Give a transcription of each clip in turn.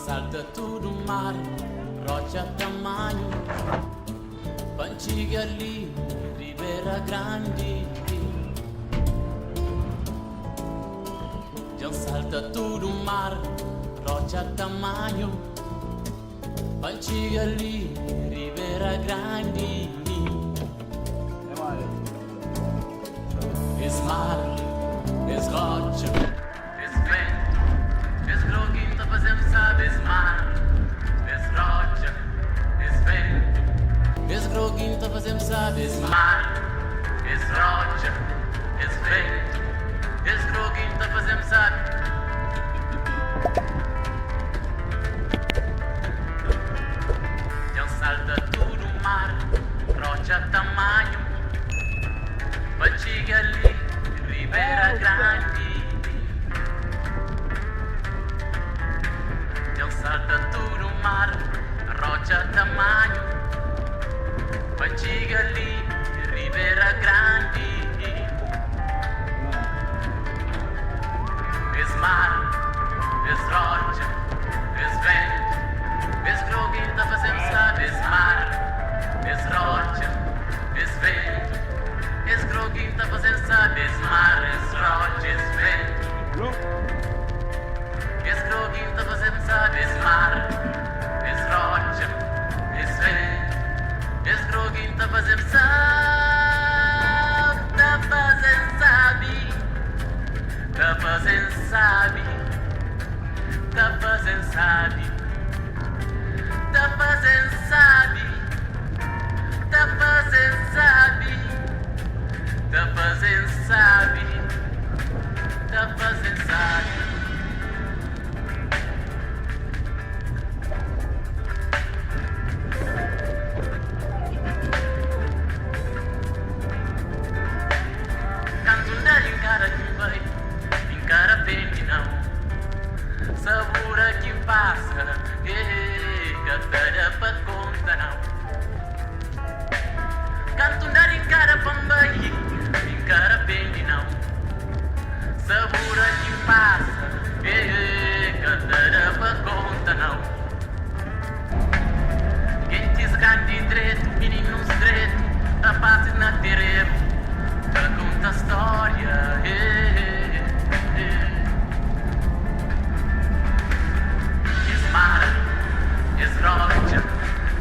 salta tudo mar, rocha tamanho, Pantiga ali, Ribeira Grande. Já salta tudo mar, rocha tamanho, Pantiga ali, Ribeira Grande. Es mar, es rocha, es vento, es groguinho, tá fazendo sabe, es mar, es rocha, es vento, es groguinho, tá fazendo sabe, es mar, es rocha, es vento, es groguinho, tá fazendo sabe. Já salta tudo mar, rocha tamanho, Pantiga ali, Ribeira Grande. Já salta tudo mar, rocha tamanho, Pantiga ali, Ribeira Grande. Es mar, es rocha, es vento, es groguinho, tá fazendo sabe, es mar, es rocha, es vento, es groguinho, tá fazendo sabe, es mar, es rocha, es vento, es groguinho, tá fazendo sabe, es mar, es rocha, es vento, es groguinho, tá fazendo sabe, tá fazendo sabe, tá fazendo sabe, tá fazendo sabe, tá fazendo sabe, tá fazendo sabe, tá fazendo sabe, tá fazendo sabe. Canto andar encara quem vai, encara bem que não. Sabura quem passa, catará pra conta não. Canto andar encara pambai, encara bem que não. Sabura quem passa, catará pra conta não. Quem diz grande direito, meninos direito, rapazes na terreiro, pra conta história. Es mar, es rocha,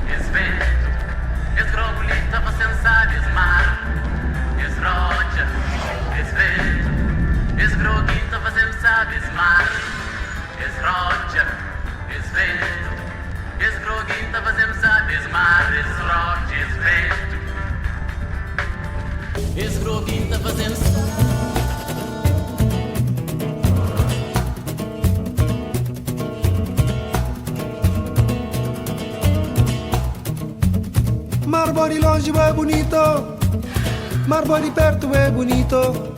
es vento, es grogulita, você não sabe, es mar, es rocha, es vento, es groguita, você não sabe, es mar, es rocha, es vento, es groguita, você não sabe, es mar, es rocha, es vento, es groguita, você não sabe. Mar buoni longe é bonito, mar buoni perto é bonito,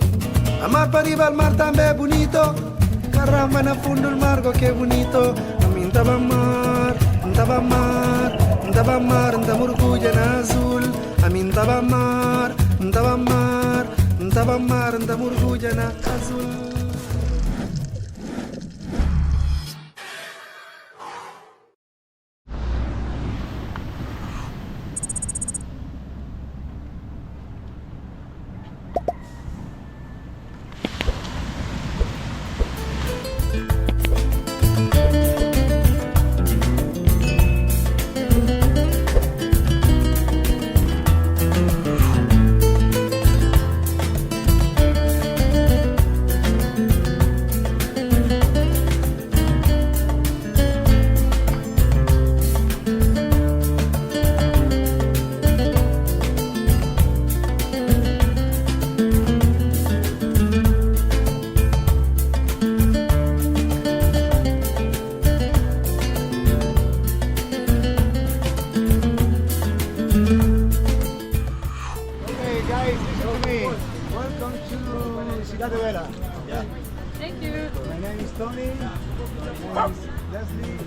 a mar para riba al mar também é bonito, caramba na fundo do mar que é bonito, a mim tava mar, tava mar, tava mar, tava mergulha na azul, a mim tava mar, tava mar, tava mar, tava mergulha na azul. Cidade Velha. Yeah. Thank you. My name is Tony. My name is Leslie.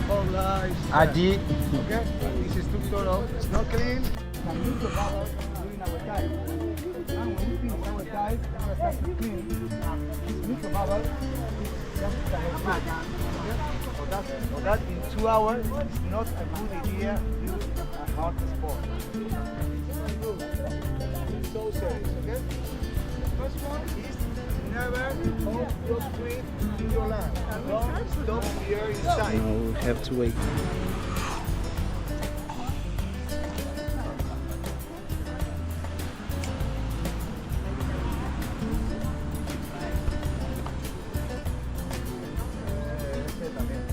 Paula is Adi. okay. This is instructor of snorkeling. And we go about during our dive. And when we finish our dive, we start to clean. This micro bubble is just a head. Okay? So that in 2 hours is not a good idea to do a hard sport. So serious, okay? First one is never hold your feet in your land. Don't stop here inside. Now we have to wait. Este también.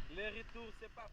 Les retours, c'est pas...